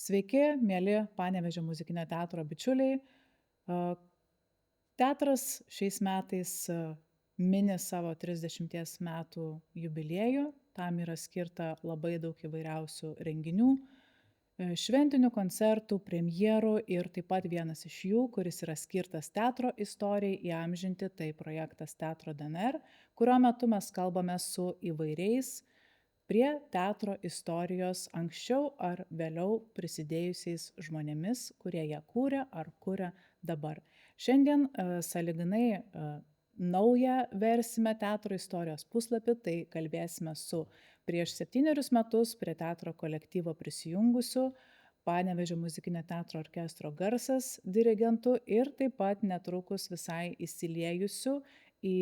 Sveiki, mėly Panevėžio muzikinio teatro bičiuliai. A, Teatras šiais metais mini savo 30 metų jubiliejų. Tam yra skirta labai daug įvairiausių renginių, šventinių koncertų, premjerų ir taip pat vienas iš jų, kuris yra skirtas teatro istorijai įamžinti, tai projektas Teatro DNR, kurio metu mes kalbame su įvairiais prie teatro istorijos anksčiau ar vėliau prisidėjusiais žmonėmis, kurie ją kūrė ar kuria dabar. Šiandien sąlyginai naują versime teatro istorijos puslapį, tai kalbėsime su prieš 7 metus prie teatro kolektyvo prisijungusiu Panevėžio muzikinio teatro orkestro Garsas dirigentu ir taip pat netrukus visai įsiliejusiu į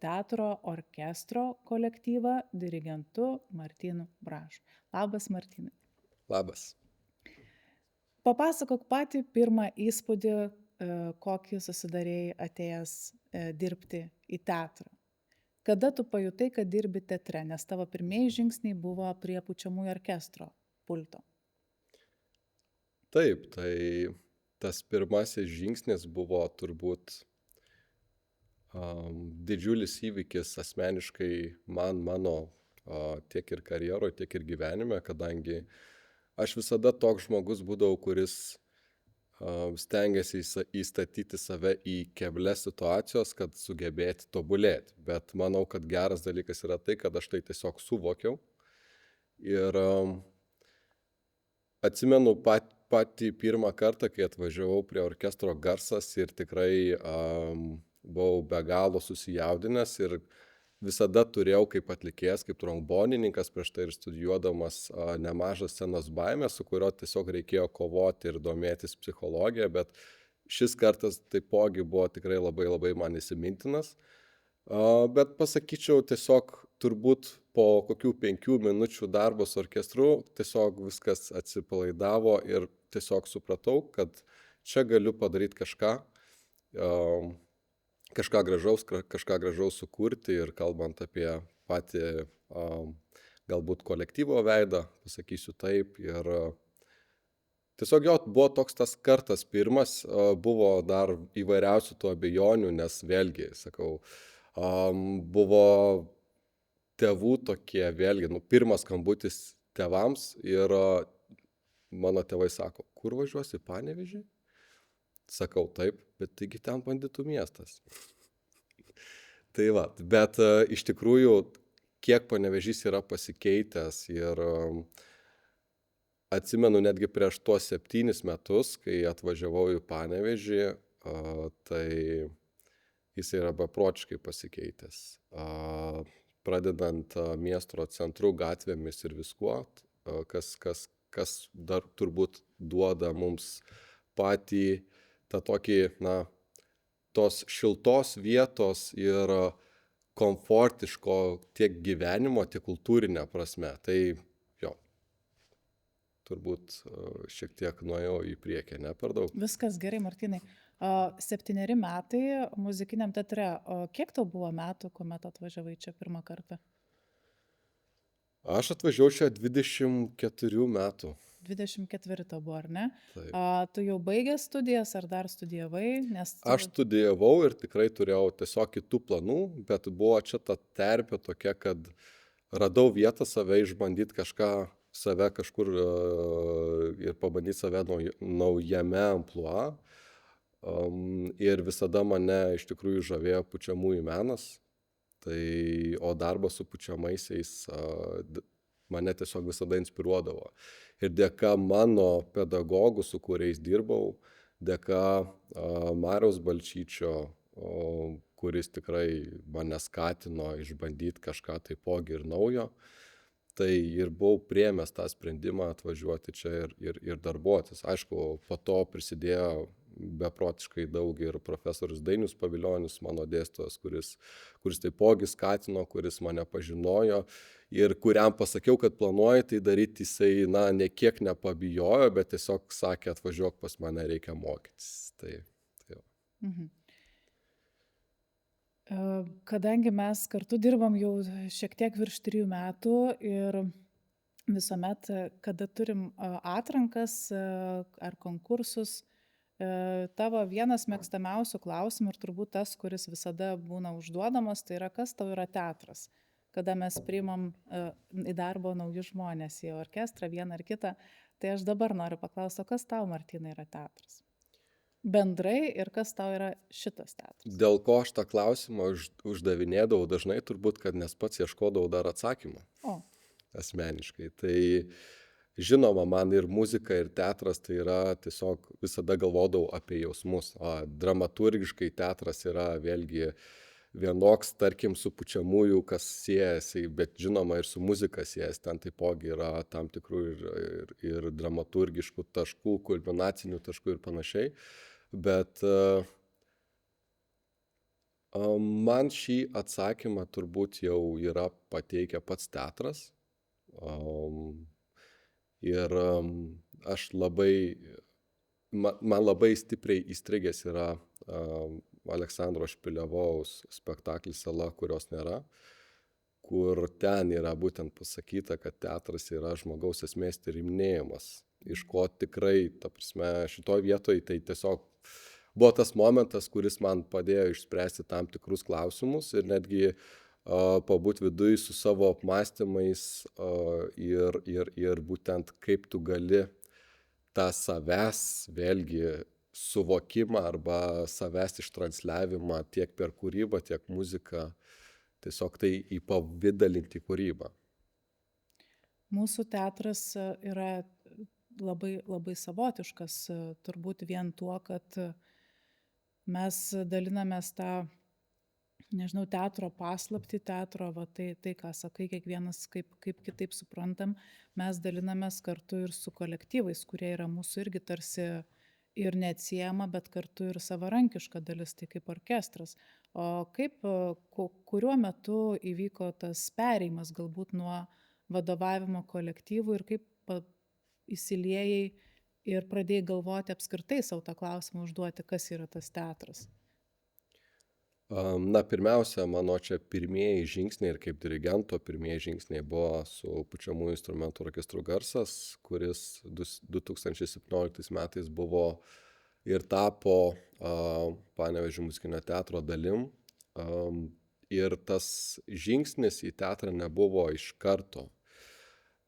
teatro orkestro kolektyvą dirigentu Martynu Bražu. Labas, Martynai. Labas. Papasakok patį pirmą įspūdį, kokį susidarėjai atėjęs dirbti į teatrą. Kada tu pajutai, kad dirbi teatre, nes tavo pirmieji žingsniai buvo prie pučiamųjų orkestro pulto? Taip, tai tas pirmasis žingsnis buvo turbūt didžiulis įvykis asmeniškai mano tiek ir karjeroje, tiek ir gyvenime, kadangi aš visada toks žmogus būdavau, kuris stengiasi įstatyti save į keblias situacijos, kad sugebėti tobulėti. Bet manau, kad geras dalykas yra tai, kad aš tai tiesiog suvokiau. Ir atsimenu patį pirmą kartą, kai atvažiavau prie orkestro Garsas ir tikrai buvau be galo susijaudinęs ir visada turėjau kaip atlikėjas, kaip trombonininkas prieš tai ir studijuodamas nemažą scenos baimę, su kurio tiesiog reikėjo kovoti ir domėtis psichologija, bet šis kartas taipogi buvo tikrai labai man įsimintinas. Bet pasakyčiau, tiesiog turbūt po kokių 5 minučių darbo su orkestru tiesiog viskas atsipalaidavo ir tiesiog supratau, kad čia galiu padaryti kažką gražaus sukurti ir kalbant apie patį galbūt kolektyvo veidą, pasakysiu taip. Ir tiesiog jo buvo toks tas kartas pirmas, buvo dar įvairiausių tų abejonių, nes vėlgi, sakau, buvo tėvų tokie, vėlgi, pirmas skambutis tėvams ir mano tėvai sako, kur važiuosi, Panevėžį? Sakau, taip, bet taigi ten banditų miestas. Tai va, bet iš tikrųjų, kiek Panevėžys yra pasikeitęs ir atsimenu netgi prieš tuos 7 metus, kai atvažiavau į Panevėžį, tai jis yra beprotiškai pasikeitęs. Pradedant miesto centru, gatvėmis ir viskuo, kas dar turbūt duoda mums patį tą tokį, tos šiltos vietos ir komfortiško tiek gyvenimo, tiek kultūrinė prasme. Tai jo, turbūt šiek tiek nuėjau į priekį, ne per daug. Viskas gerai, Martynai. 7 metai muzikiniam teatre. Kiek tau buvo metų, kuomet atvažiavai čia pirmą kartą? Aš atvažiavau čia 24 metų. 24 tau buvo, ar ne? Taip. Tu jau baigęs studijas ar dar studijavai? Aš studijavau ir tikrai turėjau tiesiog kitų planų, bet buvo čia ta terpė tokia, kad radau vietą save išbandyti save kažkur ir pabandyti save naujame amplua. Ir visada mane iš tikrųjų žavėjo pučiamųjų menas, o darbas su pučiamaisiais mane tiesiog visada inspiruodavo. Ir dėka mano pedagogų, su kuriais dirbau, dėka Mariaus Balčyčio, kuris tikrai mane skatino išbandyti kažką taipogi ir naujo, tai ir buvau priėmęs tą sprendimą atvažiuoti čia ir darbuotis. Aišku, po to prisidėjo beprotiškai daug ir profesorius Dainius Paviljonis, mano dėstytojas, kuris taipogi skatino, kuris mane pažinojo ir kuriam pasakiau, kad planuoju tai daryti, jisai, ne kiek nepabijojo, bet tiesiog sakė, atvažiuok pas mane, reikia mokytis. Tai jau. Mhm. Kadangi mes kartu dirbam jau šiek tiek virš 3 metų ir visuomet, kada turim atrankas ar konkursus, tavo vienas mėgstamiausių klausimų ir turbūt tas, kuris visada būna užduodamas, tai yra, kas tau yra teatras. Kada mes priimam į darbą naujus žmonės į orkestrą, vieną ar kitą, tai aš dabar noriu paklausti, o kas tau, Martynai, yra teatras? Bendrai ir kas tau yra šitas teatras? Dėl ko aš tą klausimą uždavinėdavau dažnai, turbūt, kad nes pats ieškodavau dar atsakymą O, asmeniškai. Tai žinoma, man ir muzika, ir teatras tai yra tiesiog visada galvodavau apie jausmus. O dramaturgiškai teatras yra vėlgi vienoks, tarkim, su pučiamųjų, kas siejasi, bet žinoma ir su muzika siejasi. Ten taipogi yra tam tikrų ir dramaturgiškų taškų, kulminacinių taškų ir panašiai. Bet man šį atsakymą turbūt jau yra pateikę pats teatras. Ir aš labai, man labai stipriai įstrigęs yra Aleksandro Špilevojaus spektaklis Sala, kurios nėra, kur ten yra būtent pasakyta, kad teatras yra žmogaus esmės tyrinėjimas, iš ko tikrai, ta prasme, šitoj vietoj tai tiesiog buvo tas momentas, kuris man padėjo išspręsti tam tikrus klausimus ir netgi pabūti viduj su savo apmąstymais ir būtent kaip tu gali tą savęs vėlgi suvokimą arba savęs ištransliavimą tiek per kūrybą, tiek muziką, tiesiog tai įpavidalinti kūrybą. mūsų teatras yra labai, labai savotiškas, turbūt vien tuo, kad mes dalinamės tą, nežinau, teatro paslaptį, teatro, va, tai ką sakai, kiekvienas kaip kitaip suprantam, mes dalinamės kartu ir su kolektyvais, kurie yra mūsų irgi tarsi ir neatsiejama, bet kartu ir savarankiška dalis, tai kaip orkestras. O kaip, kuriuo metu įvyko tas perėjimas galbūt nuo vadovavimo kolektyvų ir kaip įsiliejai ir pradėjai galvoti apskritai savo tą klausimą užduoti, kas yra tas teatras? Na, pirmiausia, mano čia pirmieji žingsniai ir kaip dirigento pirmieji žingsniai buvo su pučiamųjų instrumentų orkestru Garsas, kuris 2017 metais buvo ir tapo Panevėžio muzikinio teatro dalim. Ir tas žingsnis į teatrą nebuvo iš karto.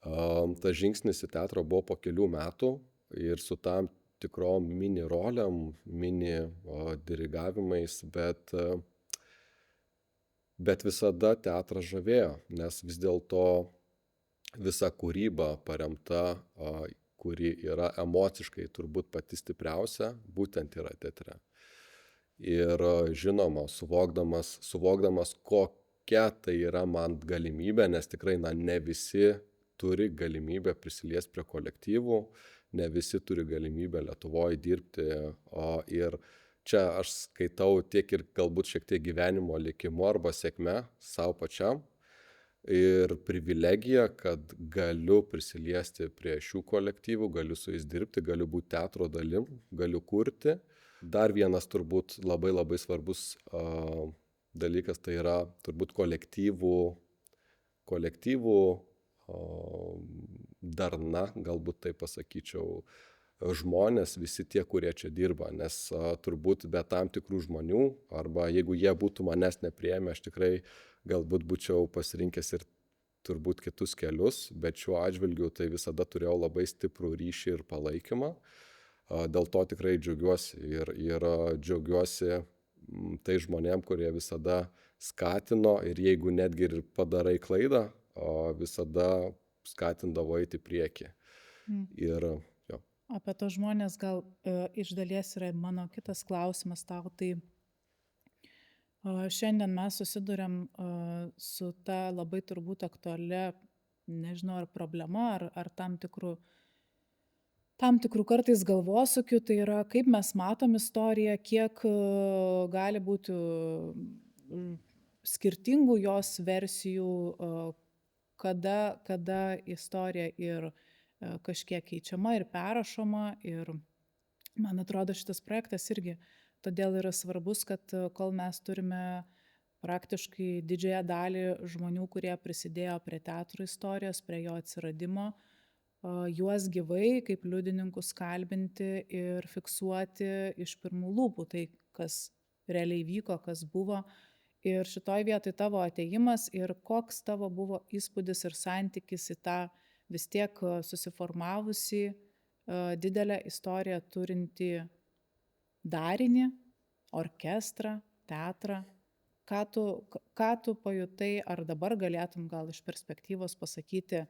Tas žingsnis į teatrą buvo po kelių metų ir su tam tikrom mini rolėm, mini dirigavimais, bet visada teatras žavėjo, nes vis dėlto visa kūryba paremta, kuri yra emociškai turbūt pati stipriausia, būtent yra teatre. Ir žinoma, suvokdamas kokia tai yra man galimybė, nes tikrai ne visi turi galimybę prisiliesti prie kolektyvų, ne visi turi galimybę Lietuvoje dirbti, ir čia aš skaitau tiek ir galbūt šiek tiek gyvenimo likimu arba sėkme savo pačiam ir privilegija, kad galiu prisiliesti prie šių kolektyvų, galiu su jais dirbti, galiu būti teatro dalim, galiu kurti. Dar vienas turbūt labai labai svarbus dalykas, tai yra turbūt kolektyvų darna, galbūt taip pasakyčiau, žmonės, visi tie, kurie čia dirba, nes turbūt be tam tikrų žmonių, arba jeigu jie būtų manęs nepriėmę, aš tikrai galbūt būčiau pasirinkęs ir turbūt kitus kelius, bet šiuo atžvilgiu tai visada turėjau labai stiprų ryšį ir palaikymą. Dėl to tikrai džiaugiuosi ir džiaugiuosi tai žmonėm, kurie visada skatino ir jeigu netgi ir padarai klaidą, visada skatindavo eiti į priekį. Ir jo. Apie tos žmonės gal iš dalies yra mano kitas klausimas tau, tai šiandien mes susiduriam su ta labai turbūt aktualia, nežinau, ar problema, ar tam tikrų kartais galvosūkių, tai yra kaip mes matom istoriją, kiek gali būti skirtingų jos versijų, kada istorija ir kažkiek keičiama ir perrašoma. Ir man atrodo, šitas projektas irgi todėl yra svarbus, kad kol mes turime praktiškai didžiąją dalį žmonių, kurie prisidėjo prie teatro istorijos, prie jo atsiradimo, juos gyvai kaip liudininkus kalbinti ir fiksuoti iš pirmų lūpų tai, kas realiai vyko, kas buvo. Ir šitoj vietoj tavo atėjimas ir koks tavo buvo įspūdis ir santykis į tą vis tiek susiformavusi didelę istoriją turinti darinį, orkestrą, teatrą. Ką tu pajutai, ar dabar galėtum gal iš perspektyvos pasakyti,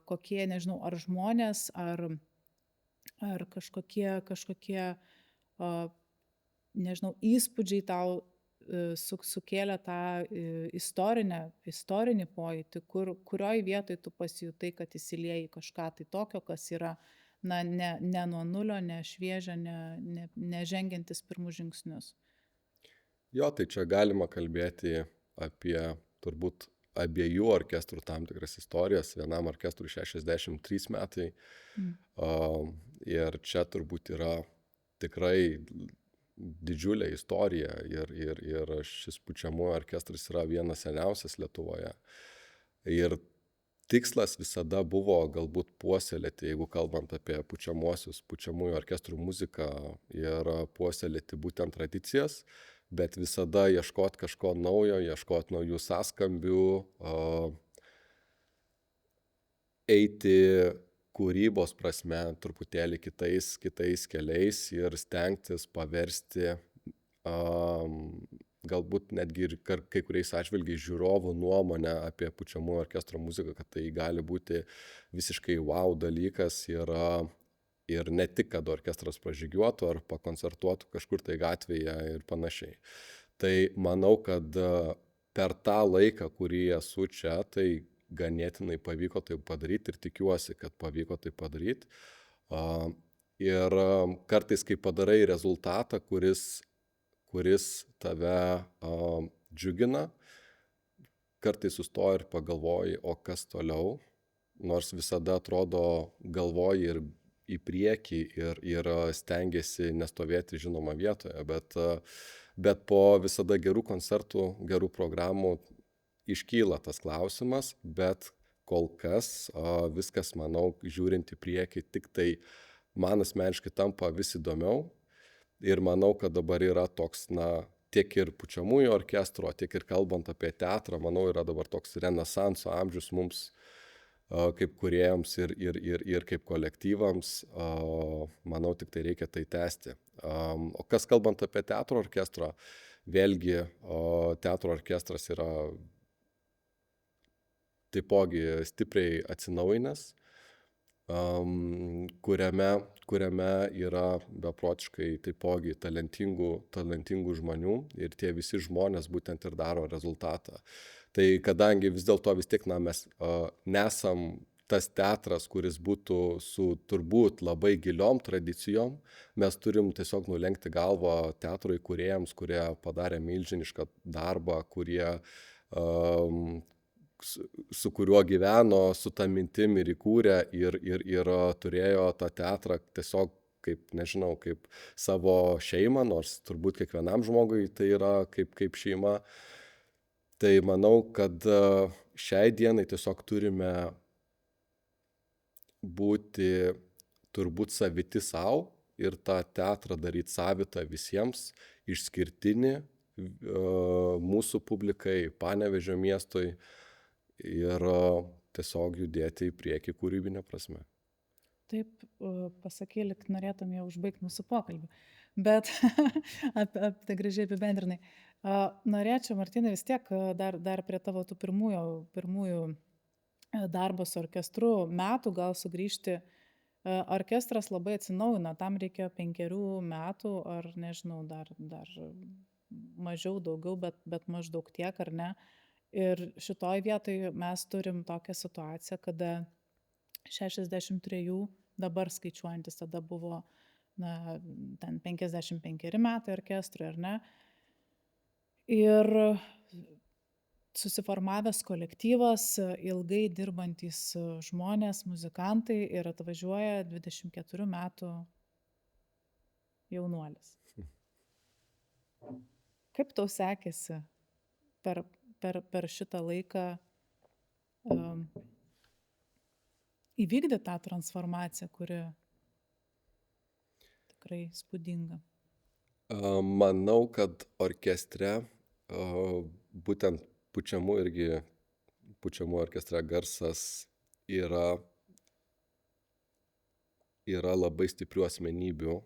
kokie, nežinau, ar žmonės, ar kažkokie nežinau, įspūdžiai tau sukėlė tą istorinį pojūtį, kurioj vietoj tu pasijutai, kad įsilieji kažką tai tokio, kas yra ne nuo nulio, ne šviežia, ne žengiantis pirmus žingsnius. Jo, tai čia galima kalbėti apie turbūt abiejų orkestrų tam tikras istorijas. Vienam orkestrui 63 metai. Ir čia turbūt yra tikrai didžiulė istorija ir šis pučiamųjų orkestras yra vienas seniausias Lietuvoje. Ir tikslas visada buvo galbūt puoselėti, jeigu kalbant apie pučiamųjų orkestrų muziką, ir puoselėti būtent tradicijas, bet visada ieškoti kažko naujo, ieškoti naujų sąskambių, eiti kūrybos prasme truputėlį kitais keliais ir stengtis paversti galbūt netgi ir kai kuriais atžvilgiais žiūrovų nuomonę apie pučiamųjų orkestro muziką, kad tai gali būti visiškai wow dalykas ir ne tik, kad orkestras pražygiuotų ar pakoncertuotų kažkur tai gatvėje ir panašiai. Tai manau, kad per tą laiką, kurį esu čia, tai ganėtinai pavyko tai padaryti ir tikiuosi, kad pavyko tai padaryti. Ir kartais, kai padarai rezultatą, kuris tave džiugina, kartais sustoji ir pagalvoji, o kas toliau, nors visada atrodo galvoji ir į priekį ir stengiasi nestovėti žinoma vietoje, bet po visada gerų koncertų, gerų programų iškyla tas klausimas, bet kol kas viskas, manau, žiūrint į priekį, tik tai man asmeniškai tampa vis įdomiau ir manau, kad dabar yra toks, tiek ir pučiamųjų orkestro, tiek ir kalbant apie teatrą, manau, yra dabar toks renesanso amžius mums kaip kūrėjams ir kaip kolektyvams, manau, tik tai reikia tai tęsti. O kas kalbant apie teatro orkestrą, vėlgi teatro orkestras yra taipogi stipriai atsinaujinęs, kuriame yra beprotiškai taipogi talentingų žmonių ir tie visi žmonės būtent ir daro rezultatą. Tai kadangi vis dėlto vis tiek mes nesam tas teatras, kuris būtų su turbūt labai giliom tradicijom, mes turim tiesiog nulenkti galvą teatro įkūrėjams, kurie padarė milžinišką darbą, kurie su kuriuo gyveno, su ta mintim ir įkūrė ir turėjo tą teatrą tiesiog kaip savo šeimą, nors turbūt kiekvienam žmogui tai yra kaip šeima. Tai manau, kad šiai dienai tiesiog turime būti turbūt saviti savo ir tą teatrą daryti savitą visiems, išskirtinį mūsų publikai, Panevėžio miestui, ir tiesiog judėti į priekį kūrybinę prasme. Taip, pasakė, lyg norėtum jau užbaigti mūsų pokalbį, bet apie gražiai apibendrinai. Norėčiau, Martynai, vis tiek dar prie tavo tų pirmųjų darbo su orkestru metų gal sugrįžti. Orkestras labai atsinaujino, tam reikėjo 5 metų, ar nežinau, dar mažiau, daugiau, bet maždaug tiek, ar ne. Ir šitoj vietoj mes turim tokią situaciją, kada 63 dabar skaičiuojantis, tada buvo ten 55 metai orkestrui, ar ne? Ir susiformavęs kolektyvas, ilgai dirbantys žmonės, muzikantai ir atvažiuoja 24 metų jaunuolis. Kaip tau sekėsi per šitą laiką um, įvykdė tą transformaciją, kuri tikrai įspūdinga. Manau, kad orkestre, būtent pučiamų orkestre garsas yra labai stiprių asmenybių,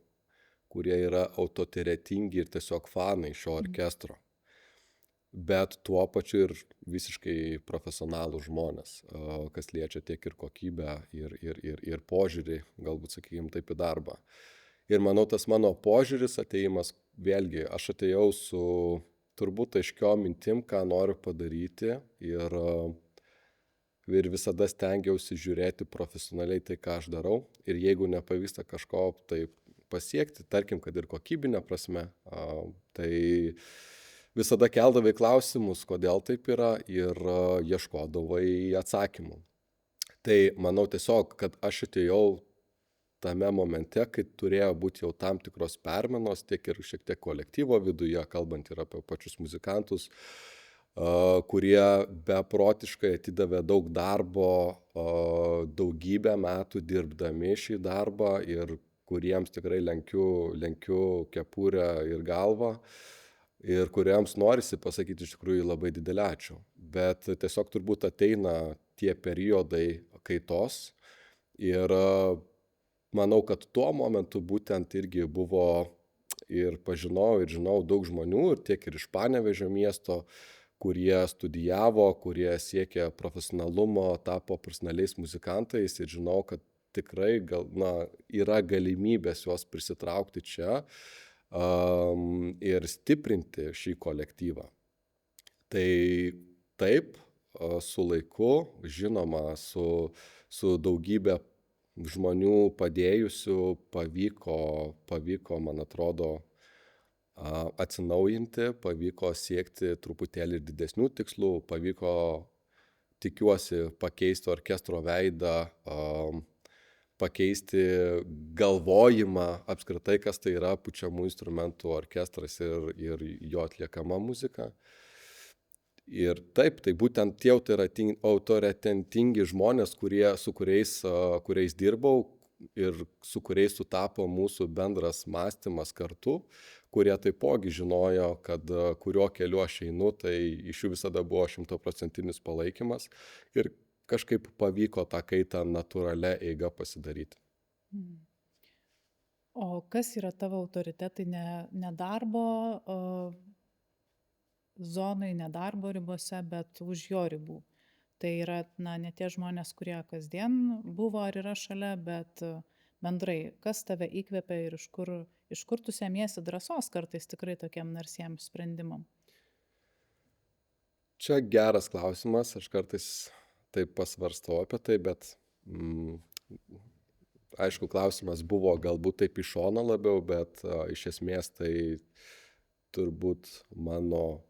kurie yra autoritetingi ir tiesiog fanai šio orkestro. Bet tuo pačiu ir visiškai profesionalų žmonės, kas liečia tiek ir kokybę, ir požiūrį, galbūt, sakykime, taip, į darbą. Ir manau, tas mano požiūris, atėjimas, vėlgi, aš atėjau su turbūt aiškiom mintim, ką noriu padaryti, ir visada stengiausi žiūrėti profesionaliai tai, ką aš darau. Ir jeigu nepavyksta kažko tai pasiekti, tarkim, kad ir kokybinė prasme, tai visada keldavai klausimus, kodėl taip yra, ir ieškodavai atsakymų. Tai manau tiesiog, kad aš atėjau tame momente, kai turėjo būti jau tam tikros permenos, tiek ir šiek tiek kolektyvo viduje, kalbant ir apie pačius muzikantus, kurie beprotiškai atidavė daug darbo, daugybę metų dirbdami šį darbą, ir kuriems tikrai lenkiu kepurę ir galvą, ir kuriems norisi pasakyti iš tikrųjų labai didelį ačiū. Bet tiesiog turbūt ateina tie periodai kaitos, ir manau, kad tuo momentu būtent irgi buvo, ir pažinau, ir žinau daug žmonių, ir tiek ir iš Panevėžio miesto, kurie studijavo, kurie siekė profesionalumo, tapo profesionaliais muzikantais, ir žinau, kad tikrai yra galimybės juos prisitraukti čia ir stiprinti šį kolektyvą. Tai taip, su laiku, žinoma, su daugybė žmonių padėjusių pavyko, man atrodo, atsinaujinti, pavyko siekti truputėlį didesnių tikslų, pavyko, tikiuosi, pakeisti orkestro veidą, pakeisti galvojimą apskritai, kas tai yra pučiamų instrumentų orkestras ir jo atliekama muzika. Ir taip, tai būtent tie autoritetingi žmonės, su kuriais dirbau ir su kuriais sutapo mūsų bendras mąstymas kartu, kurie taipogi žinojo, kad kuriuo keliu aš einu, tai iš jų visada buvo 100% palaikymas, ir kažkaip pavyko tą kaitą natūralia eiga pasidaryti. O kas yra tavo autoritetai ne darbo zonai, ne darbo ribose, bet už jo ribų? Tai yra, ne tie žmonės, kurie kasdien buvo ar yra šalia, bet bendrai, kas tave įkvepia ir iš kur tu semiesi drąsos kartais tikrai tokiem narsiems sprendimam? Čia geras klausimas, aš kartais taip pasvarstau apie tai, bet aišku, klausimas buvo galbūt taip iš šono labiau, bet iš esmės tai turbūt mano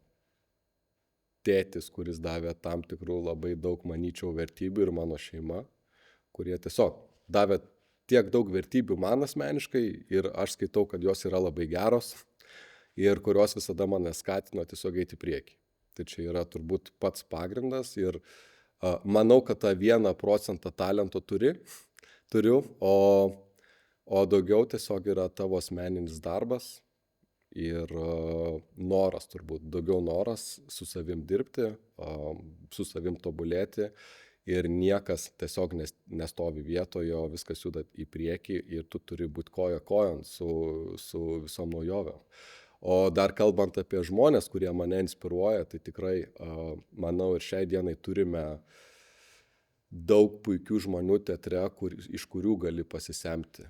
tėtis, kuris davė tam tikrų labai daug, manyčiau, vertybių, ir mano šeima, kurie tiesiog davė tiek daug vertybių man asmeniškai, ir aš skaitau, kad jos yra labai geros, ir kurios visada mane skatino tiesiog eiti į priekį. Tai čia yra turbūt pats pagrindas, ir manau, kad tą 1% talento turiu, o daugiau tiesiog yra tavo asmeninis darbas ir noras, turbūt daugiau noras su savim dirbti, su savim tobulėti, ir niekas tiesiog nestovi vietoje, viskas juda į priekį, ir tu turi būti koja kojon su visom naujovėm. O dar kalbant apie žmonės, kurie mane inspiruoja, tai tikrai manau, ir šiai dienai turime daug puikių žmonių teatre, iš kurių gali pasisemti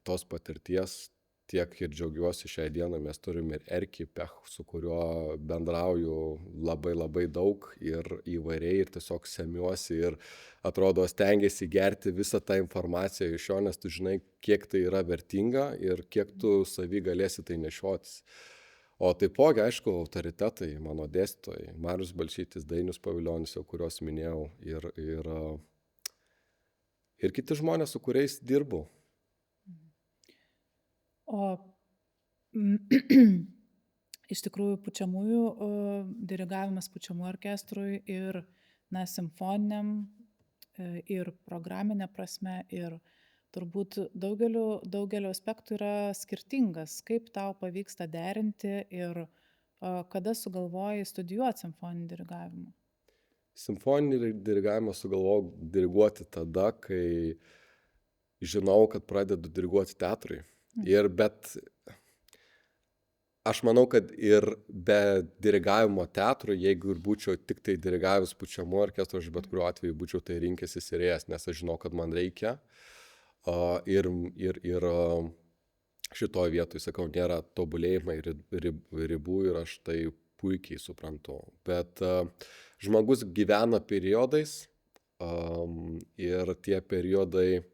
tos patirties. Tiek ir džiaugiuosi, šiai dienai mes turime ir Erkį Pech, su kuriuo bendrauju labai labai daug ir įvairiai, ir tiesiog semiuosi, ir atrodo stengiasi gerti visą tą informaciją iš jo, nes tu žinai, kiek tai yra vertinga ir kiek tu savy galėsi tai nešiotis. O taipogi, aišku, autoritetai, mano dėstytojai, Marius Balčytis, Dainius Paviljonis, jau kuriuos minėjau, ir kiti žmonės, su kuriais dirbu. O iš tikrųjų pučiamųjų dirigavimas pučiamųjų orkestrui ir, na, simfoniniam ir programinė prasme, ir turbūt daugelio aspektų yra skirtingas. Kaip tau pavyksta derinti ir kada sugalvojai studijuoti simfoninį dirigavimą? Simfoninį dirigavimą sugalvojau diriguoti tada, kai žinau, kad pradedu diriguoti teatrui. Bet aš manau, kad ir be dirigavimo teatrui, jeigu ir būčiau tik tai dirigavęs pučiamųjų orkestrų, aš bet kuriuo atveju būčiau tai rinkęsis ir ėjęs, nes aš žinau, kad man reikia. Ir šitoj vietoj, sakau, nėra tobulėjimai ribų ir aš tai puikiai suprantu. Bet žmogus gyvena periodais ir tie periodai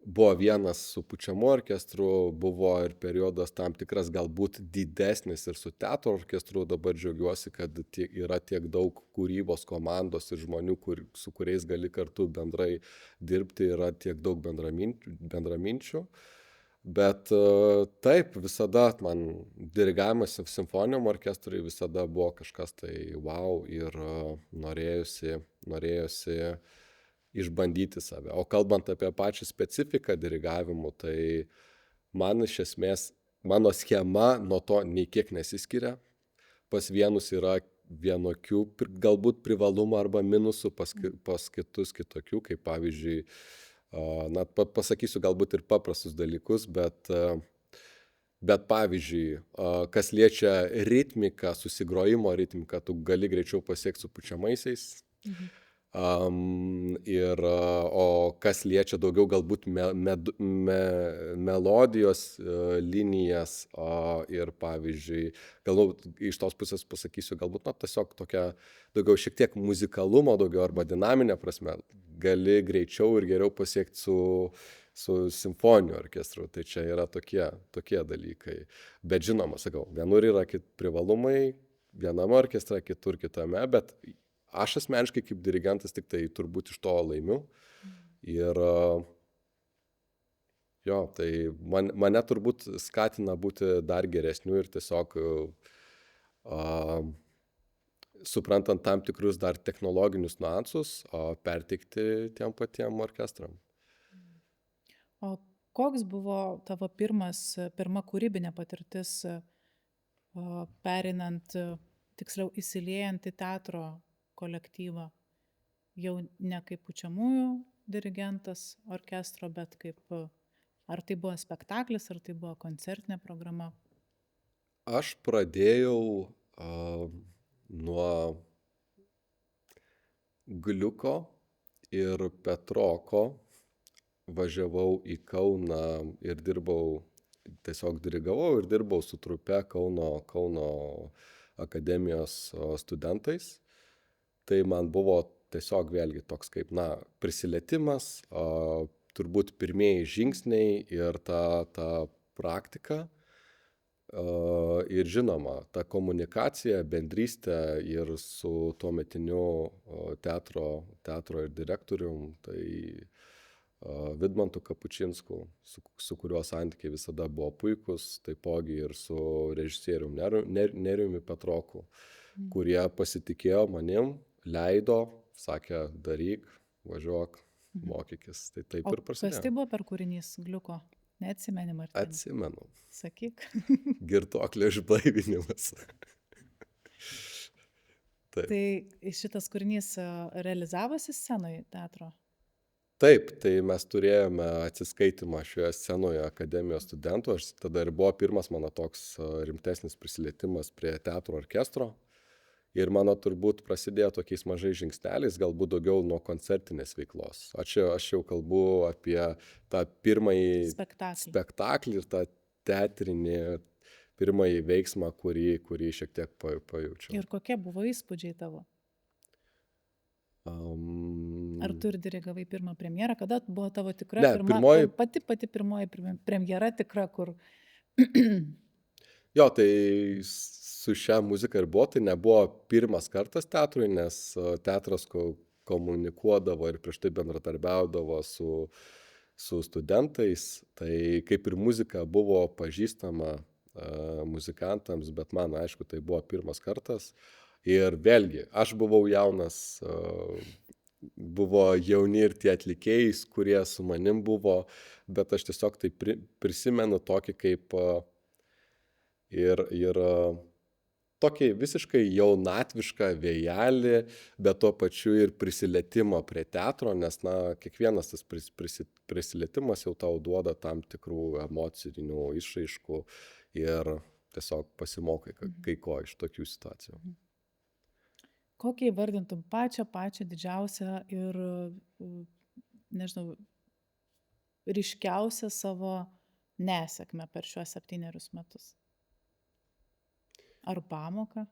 buvo vienas su pučiamųjų orkestru, buvo ir periodas tam tikras galbūt didesnis ir su teatro orkestru. Dabar džiaugiuosi, kad yra tiek daug kūrybos komandos ir žmonių, su kuriais gali kartu bendrai dirbti, yra tiek daug bendraminčių. Bet taip, visada man dirigavimas simfoniniam orkestrui visada buvo kažkas tai wow ir norėjosi išbandyti save. O kalbant apie pačią specifiką dirigavimų, tai man iš esmės, mano schema nuo to nei kiek nesiskiria. Pas vienus yra vienokių galbūt privalumų arba minusų, pas kitus kitokių, kaip pavyzdžiui, na, pasakysiu galbūt ir paprastus dalykus, bet pavyzdžiui, kas liečia ritmiką, susigrojimo ritmiką, tu gali greičiau pasiekti su pučiamaisiais. O kas liečia daugiau galbūt melodijos linijas ir pavyzdžiui, galbūt iš tos pusės pasakysiu, galbūt tiesiog tokia daugiau šiek tiek muzikalumo daugiau arba dinaminė prasme, gali greičiau ir geriau pasiekti su simfoniniu orkestru. Tai čia yra tokie dalykai. Bet žinoma, sakau, vienur yra privalumai viename orkestre, kitur kitame, bet aš asmeniškai kaip dirigentas tik tai turbūt iš to laimiu. Ir jo, tai mane turbūt skatina būti dar geresniu ir tiesiog suprantant tam tikrus dar technologinius niuansus, perteikti tiem patiem orkestram. O koks buvo tavo pirma kūrybinė patirtis pereinant, tiksliau įsiliejant į teatro kolektyvą, jau ne kaip pučiamųjų dirigentas orkestro, bet kaip, ar tai buvo spektaklis, ar tai buvo koncertinė programa? Aš pradėjau nuo Gliuko ir Petroko, važiavau į Kauną ir tiesiog dirigavau ir dirbau su trupe Kauno akademijos studentais. Tai man buvo tiesiog vėlgi toks kaip, prisilietimas, turbūt pirmieji žingsniai ir ta praktika. Ir žinoma, ta komunikacija, bendrystė ir su tuometiniu teatro ir direktorium, tai Vidmantu Kapučinsku, su kuriuo santykiai visada buvo puikus, taipogi ir su režisierium Nerijumi Petroku, kurie pasitikėjo manim, leido, sakė, daryk, važiuok, mokykis. Tai taip ir prasidėjo. Kas tai buvo per kūrinys Gliuko? Neatsimeni, Martynai? Atsimenu. Sakyk. Girtuoklio išblaivinimas. Tai šitas kūrinys realizavosi scenoje teatro? Taip, tai mes turėjome atsiskaitimą šioje scenoje akademijos studentų. Tada ir buvo pirmas mano toks rimtesnis prisilietimas prie teatro orkestro. Ir mano turbūt prasidėjo tokiais mažais žingsneliais, galbūt daugiau nuo koncertinės veiklos. Aš jau kalbu apie tą pirmąjį spektaklį ir tą teatrinį pirmąjį veiksmą, kurį šiek tiek pajaučiau. Ir kokie buvo įspūdžiai tavo? Ar tu ir dirigavai pirmą premjerą? Kada buvo tavo tikra pati pirmoji premjera tikra, kur... Jo, tai su šią muziką ir buvo, tai nebuvo pirmas kartas teatrui, nes teatras komunikuodavo ir prieš tai bendradarbiaudavo su studentais, tai kaip ir muzika buvo pažįstama muzikantams, bet man, aišku, tai buvo pirmas kartas. Ir vėlgi, aš buvau jaunas, buvo jauni ir tie atlikėjai, kurie su manim buvo, bet aš tiesiog tai prisimenu tokį kaip ir tokį visiškai jaunatvišką vėjelį, bet tuo pačiu ir prisilietimą prie teatro, nes, kiekvienas tas prisilietimas jau tau duoda tam tikrų emocinių išraiškų ir tiesiog pasimokai kai ko iš tokių situacijų. Kokią įvardintum pačią didžiausią ir, nežinau, ryškiausią savo nesėkmę per šiuos 7 metus? Ar pamoką?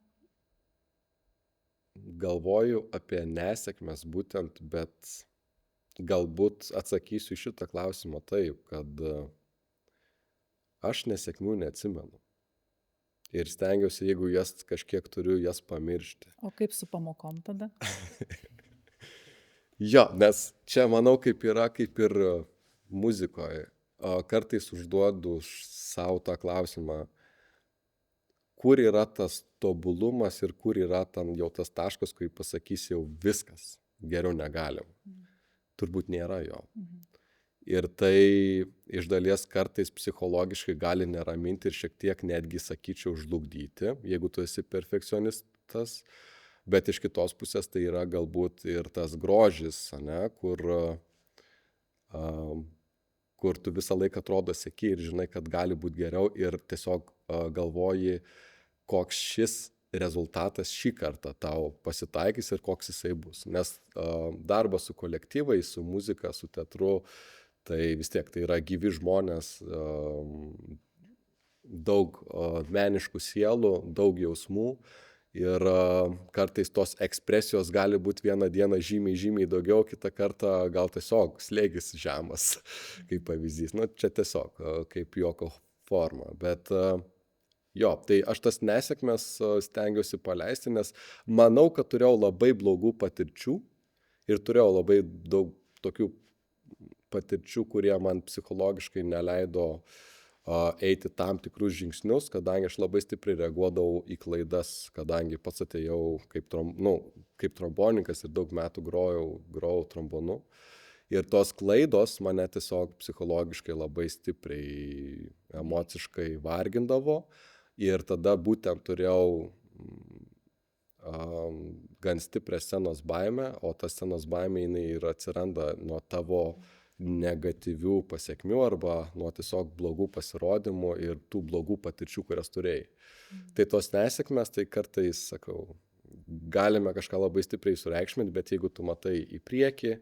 Galvoju apie nesėkmes būtent, bet galbūt atsakysiu šitą klausimą taip, kad aš nesėkmių neatsimenu. Ir stengiuosi, jeigu jas kažkiek turiu, jas pamiršti. O kaip su pamokom tada? Jo, nes čia manau kaip ir muzikoje. Kartais užduodu savo tą klausimą, kur yra tas tobulumas ir kur yra tam jau tas taškas, kai pasakys jau viskas, geriau negalim. Turbūt nėra jo. Ir tai iš dalies kartais psichologiškai gali neraminti ir šiek tiek netgi, sakyčiau, žlugdyti, jeigu tu esi perfekcionistas, bet iš kitos pusės tai yra galbūt ir tas grožis, kur tu visą laiką atrodo seki ir žinai, kad gali būti geriau ir tiesiog galvoji, koks šis rezultatas šį kartą tau pasitaikys ir koks jisai bus. Nes darbas su kolektyvais, su muzika, su teatru, tai vis tiek tai yra gyvi žmonės, daug meniškų sielų, daug jausmų ir kartais tos ekspresijos gali būti vieną dieną žymiai daugiau, kitą kartą gal tiesiog slėgis žemas, kaip pavyzdys. Čia tiesiog kaip juoko forma, bet jo, tai aš tas nesėkmes stengiuosi paleisti, nes manau, kad turėjau labai blogų patirčių ir turėjau labai daug tokių patirčių, kurie man psichologiškai neleido eiti tam tikrus žingsnius, kadangi aš labai stipriai reaguodavau į klaidas, kadangi pats atėjau kaip trombonininkas ir daug metų grojau trombonu. Ir tos klaidos mane tiesiog psichologiškai labai stipriai emociškai vargindavo. Ir tada būtent turėjau gan stiprią scenos baimę, o ta scenos baimė jinai ir atsiranda nuo tavo negatyvių pasiekmių arba nuo tiesiog blogų pasirodymų ir tų blogų patirčių, kurias turėjai. Tai tos nesėkmės, tai kartais, sakau, galime kažką labai stipriai sureikšminti, bet jeigu tu matai į priekį,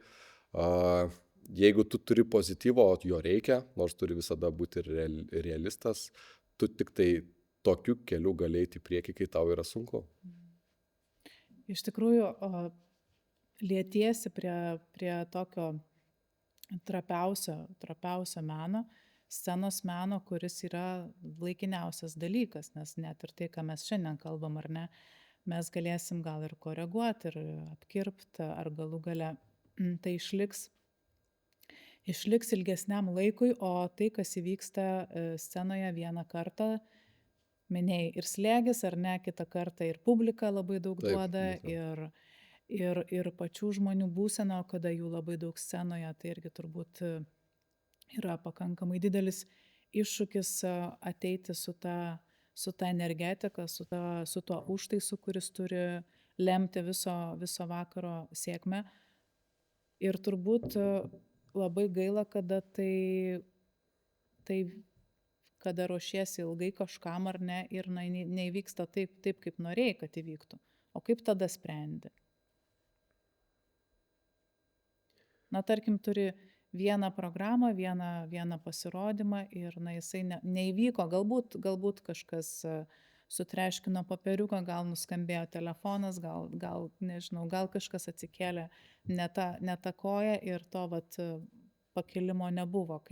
jeigu tu turi pozityvo, jo reikia, nors turi visada būti realistas, tu tik tai tokiu keliu gali eiti į priekį, kai tau yra sunku. Iš tikrųjų, lietiesi prie tokio trapiausio meno, scenos meno, kuris yra laikiniausias dalykas, nes net ir tai, ką mes šiandien kalbam, ar ne, mes galėsim gal ir koreguoti, ir apkirpti, ar galų gale tai išliks ilgesniam laikui, o tai, kas įvyksta scenoje vieną kartą, minėjai ir slėgis, ar ne, kitą kartą ir publika labai daug duoda, ir pačių žmonių būsena, kada jų labai daug scenoje, tai irgi turbūt yra pakankamai didelis iššūkis ateiti su ta energetika, su tuo užtaisu, kuris turi lemti viso vakaro sėkmę. Ir turbūt labai gaila, kada kada ruošiesi ilgai kažkam ar ne ir neįvyksta taip, kaip norėjai, kad įvyktų. O kaip tada sprendi? Tarkim, turi vieną programą, vieną pasirodymą ir jisai neįvyko, galbūt kažkas sutreškino popieriuką, gal nuskambėjo telefonas, gal nežinau, gal kažkas atsikėlė ne ta koja ir to pakilimo nebuvo.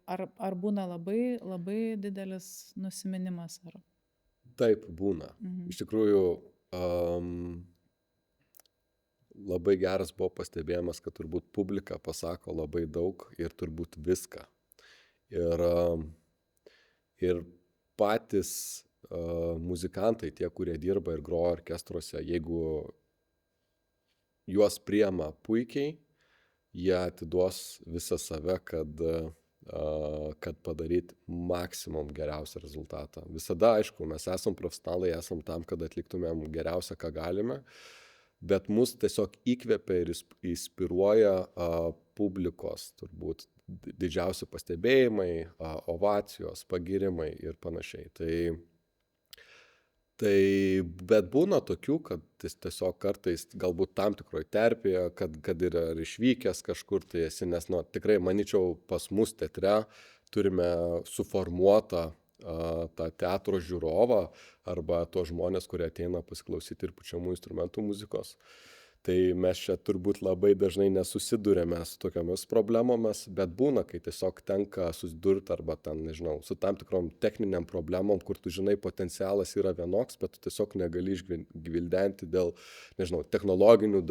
Ar būna labai didelis nusiminimas? Taip, būna. Iš tikrųjų, labai geras buvo pastebėjimas, kad turbūt publika pasako labai daug ir turbūt viską. ir patys muzikantai, tie, kurie dirba ir groja orkestruose, jeigu juos priema puikiai, jie atiduos visą save, kad padaryt maksimum geriausią rezultatą. Visada, aišku, mes esam profesionalai, esam tam, kad atliktumėm geriausią, ką galime, bet mus tiesiog įkvepia ir inspiruoja publikos, turbūt didžiausi pastebėjimai, ovacijos, pagirimai ir panašiai. Tai bet būna tokių, kad tiesiog kartais galbūt tam tikroj terpėje, kad yra ir išvykęs kažkur tai esi, nes tikrai manyčiau pas mus teatre turime suformuotą tą teatro žiūrovą arba tos žmonės, kurie ateina pasiklausyti ir pučiamų instrumentų muzikos. Tai mes čia turbūt labai dažnai nesusidurėme su tokiamis problemomis, bet būna, kai tiesiog tenka susidurti arba ten, nežinau, su tam tikrom techniniam problemom, kur tu žinai potencialas yra vienoks, bet tu tiesiog negali išgvildenti dėl, nežinau, technologinių,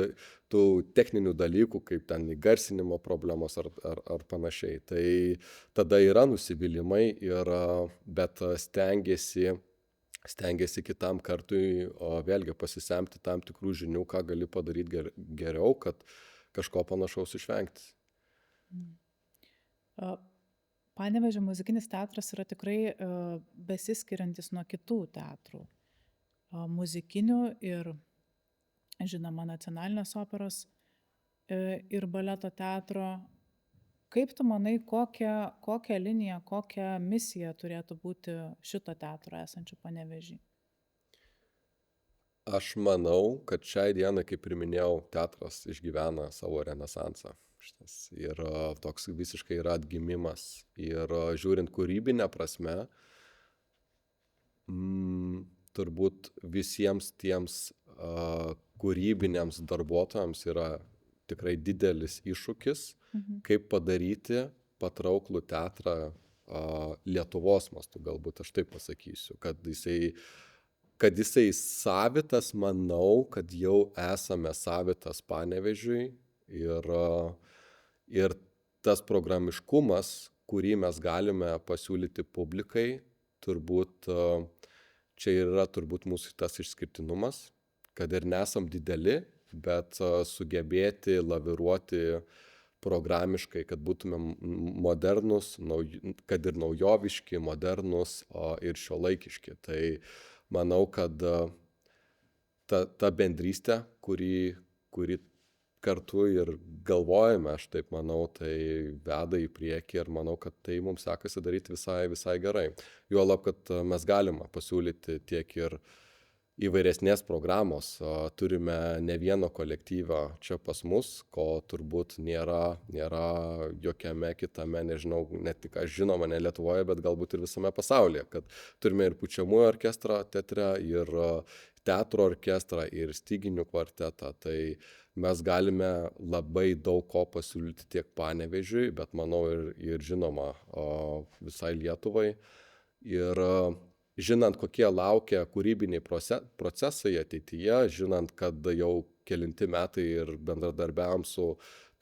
tų techninių dalykų, kaip ten įgarsinimo problemos ar panašiai. Tai tada yra nusivylimai, bet stengiasi kitam kartui vėlgi pasisemti tam tikrų žinių, ką gali padaryti geriau, kad kažko panašaus išvengti. Panevėžio muzikinis teatras yra tikrai besiskiriantis nuo kitų teatrų. Muzikinių ir, žinoma, Nacionalinės operos ir baleto teatro. Kaip tu manai, kokią liniją, kokią misiją turėtų būti šito teatro esančio Panevėžy? Aš manau, kad šiai dienai, kaip ir minėjau, teatras išgyvena savo renesansą. Ir toks visiškai yra atgimimas. Ir žiūrint kūrybinę prasme, turbūt visiems tiems kūrybiniams darbuotojams yra tikrai didelis iššūkis, kaip padaryti patrauklų teatrą Lietuvos mastu, galbūt aš taip pasakysiu, kad jisai savitas, manau, kad jau esame savitas Panevėžiui ir tas programiškumas, kurį mes galime pasiūlyti publikai, turbūt čia yra turbūt mūsų tas išskirtinumas, kad ir nesam dideli, bet sugebėti laviruoti programiškai, kad būtumėm modernus, kad ir naujoviški, modernus ir šiuolaikiški. Tai manau, kad ta bendrystė, kuri kartu ir galvojame, aš taip manau, tai veda į priekį ir manau, kad tai mums sekasi daryti visai gerai. Juolab, kad mes galime pasiūlyti tiek ir įvairesnės programos. Turime ne vieno kolektyvą čia pas mus, ko turbūt nėra jokiame kitame, nežinau, ne tik aš žinoma, ne Lietuvoje, bet galbūt ir visame pasaulyje, kad turime ir pučiamųjų orkestrą teatre, ir teatro orkestrą, ir styginių kvartetą. Tai mes galime labai daug ko pasiūlyti tiek Panevėžiui, bet manau ir žinoma visai Lietuvai. Ir žinant, kokie laukia kūrybiniai procesai ateityje, žinant, kad jau kelinti metai ir bendradarbiavom su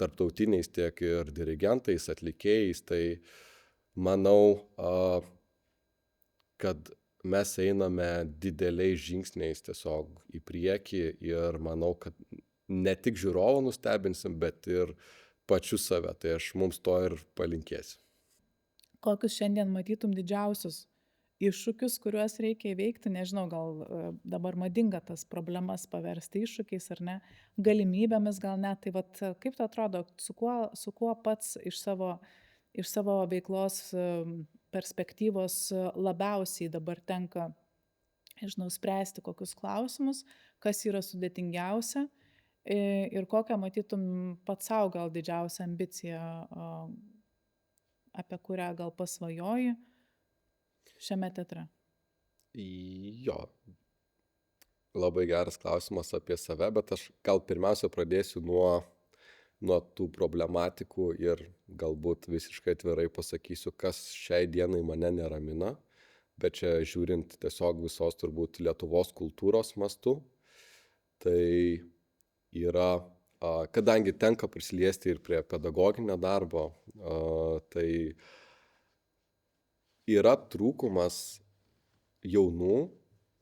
tarptautiniais tiek ir dirigentais, atlikėjais, tai manau, kad mes einame dideliais žingsniais tiesiog į priekį ir manau, kad ne tik žiūrovą nustebinsim, bet ir pačius save. Tai aš mums to ir palinkėsiu. Kokius šiandien matytum didžiausius iššūkius, kuriuos reikia įveikti, nežinau, gal dabar madinga tas problemas paversti iššūkiais ar ne, galimybėmis gal net, tai vat, kaip tu atrodo, su kuo pats iš savo veiklos perspektyvos labiausiai dabar tenka, nežinau, spręsti kokius klausimus, kas yra sudėtingiausia ir kokią matytum pats savo gal didžiausią ambiciją, apie kurią gal pasvajoji šiame teatre? Jo, labai geras klausimas apie save, bet aš gal pirmiausia pradėsiu nuo tų problematikų ir galbūt visiškai atvirai pasakysiu, kas šiai dienai mane neramina, bet čia žiūrint tiesiog visos turbūt Lietuvos kultūros mastu, tai yra, kadangi tenka prisiliesti ir prie pedagoginio darbo, tai yra trūkumas jaunų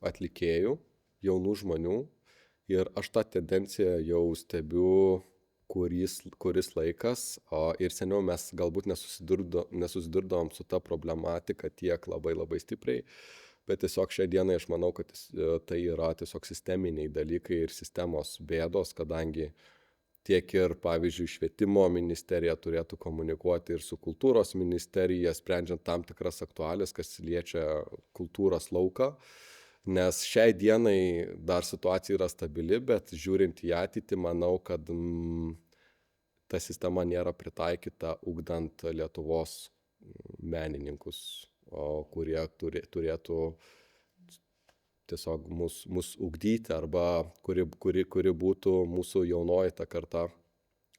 atlikėjų, jaunų žmonių ir aš tą tendenciją jau stebiu kuris laikas, ir seniau mes galbūt nesusidurdavom su ta problematika tiek labai stipriai, bet tiesiog šiai dienai aš manau, kad tai yra tiesiog sisteminiai dalykai ir sistemos bėdos, kadangi tiek ir, pavyzdžiui, švietimo ministerija turėtų komunikuoti ir su kultūros ministerija, sprendžiant tam tikras aktualijas, kas liečia kultūros lauką, nes šiai dienai dar situacija yra stabili, bet žiūrint į ateitį, manau, kad ta sistema nėra pritaikyta ugdant Lietuvos menininkus, kurie turėtų tiesiog mus ugdyti arba kuri būtų mūsų jaunoji ta karta,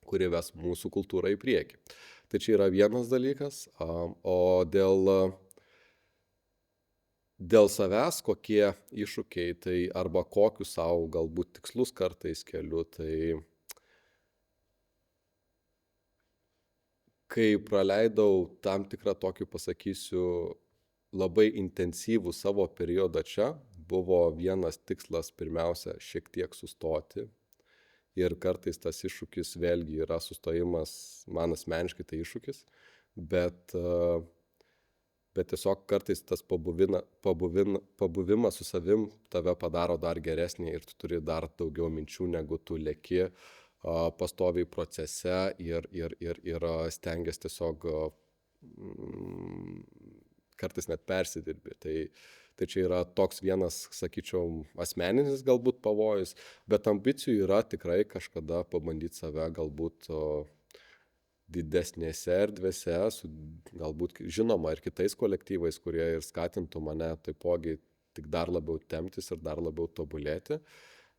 kuri ves mūsų kultūrą į priekį. Tai čia yra vienas dalykas, o dėl savęs kokie iššūkiai, tai arba kokius savo galbūt tikslus kartais keliu, tai kai praleidau tam tikrą tokį, pasakysiu, labai intensyvų savo periodą čia, buvo vienas tikslas pirmiausia šiek tiek sustoti ir kartais tas iššūkis vėlgi yra sustojimas, man asmeniškai tai iššūkis, bet tiesiog kartais tas pabuvimas su savim tave padaro dar geresnį ir tu turi dar daugiau minčių, negu tu leki pastoviai procese ir stengiasi tiesiog kartais net persidirbi. Tai čia yra toks vienas, sakyčiau, asmeninis galbūt pavojus, bet ambicijų yra tikrai kažkada pabandyti save galbūt didesnėse erdvėse, su galbūt žinoma ir kitais kolektyvais, kurie ir skatintų mane taipogi tik dar labiau temptis ir dar labiau tobulėti.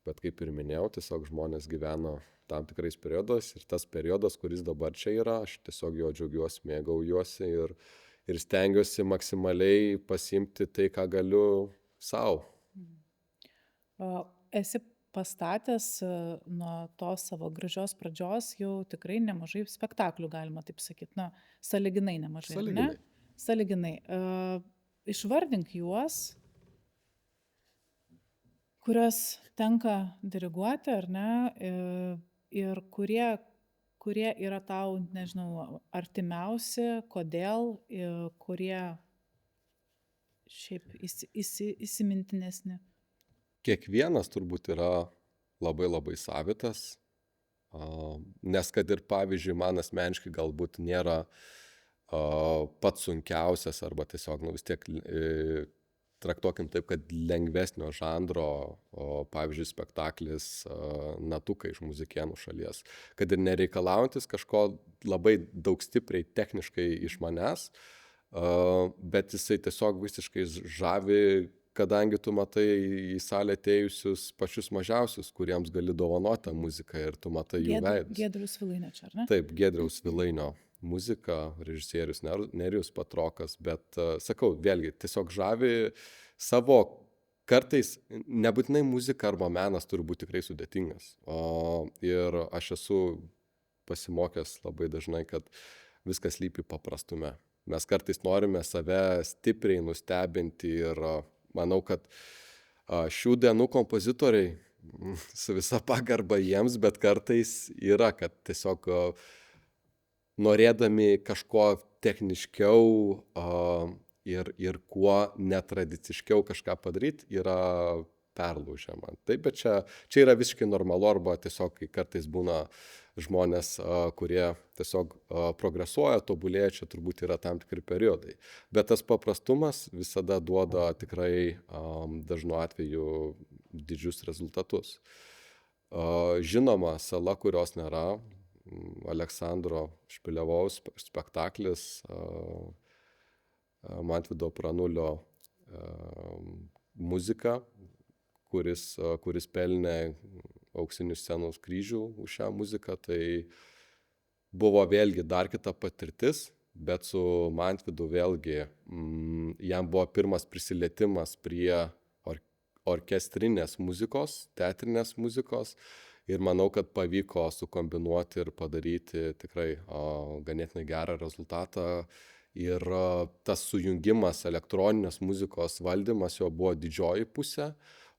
Bet kaip ir minėjau, tiesiog žmonės gyveno tam tikrais periodais ir tas periodas, kuris dabar čia yra, aš tiesiog jo džiaugiuosi, mėgaujuosi ir stengiuosi maksimaliai pasiimti tai, ką galiu savo. Esi pastatęs nuo tos savo gražios pradžios jau tikrai nemažai spektaklių, galima taip sakyti, sąlyginai nemažai. Sąlyginai. Sąlyginai. Išvardink juos, kuriuos tenka diriguoti, ar ne, ir kurie yra tau, nežinau, artimiausi, kodėl, kurie šiaip įsimintinesni. Kiekvienas turbūt yra labai savitas, nes kad ir pavyzdžiui man asmeniškai galbūt nėra pats sunkiausias arba tiesiog vis tiek traktuokim taip, kad lengvesnio žanro, pavyzdžiui, spektaklis Natukai iš Muzikėnų šalies, kad ir nereikalaujantis kažko labai daug stipriai techniškai iš manęs, bet jisai tiesiog visiškai žavi, kadangi tu matai į salę atėjusius pačius mažiausius, kuriems gali dovanoti tą muziką ir tu matai jų veidus. Giedriaus Svilainio čia, ar ne? Taip, Giedriaus Svilainio muzika, režisierius Nerijus Patrokas, bet sakau, vėlgi, tiesiog žavi savo, kartais nebūtinai muzika arba menas turi būti tikrai sudėtingas. Ir aš esu pasimokęs labai dažnai, kad viskas slypi paprastume. Mes kartais norime save stipriai nustebinti ir manau, kad šių dienų kompozitoriai, su visa pagarba jiems, bet kartais yra, kad tiesiog norėdami kažko techniškiau ir kuo netradiciškiau kažką padaryti, yra perlaužiama. Taip, bet čia yra visiškai normalu, arba tiesiog kartais būna žmonės, kurie tiesiog progresuoja, tobulėja, čia turbūt yra tam tikri periodai. Bet tas paprastumas visada duoda tikrai dažnu atveju didžius rezultatus. Žinoma, Sala, kurios nėra, Aleksandro Špilevaus spektaklis, Mantvydo Pranulio muzika, kuris pelnė auksinių scenos kryžių už šią muziką, tai buvo vėlgi dar kita patirtis, bet su Mantvydu vėlgi jam buvo pirmas prisilietimas prie orkestrinės muzikos, teatrinės muzikos ir manau, kad pavyko sukombinuoti ir padaryti tikrai ganėtinai gerą rezultatą Ir tas sujungimas elektroninės muzikos valdymas jo buvo didžioji pusė,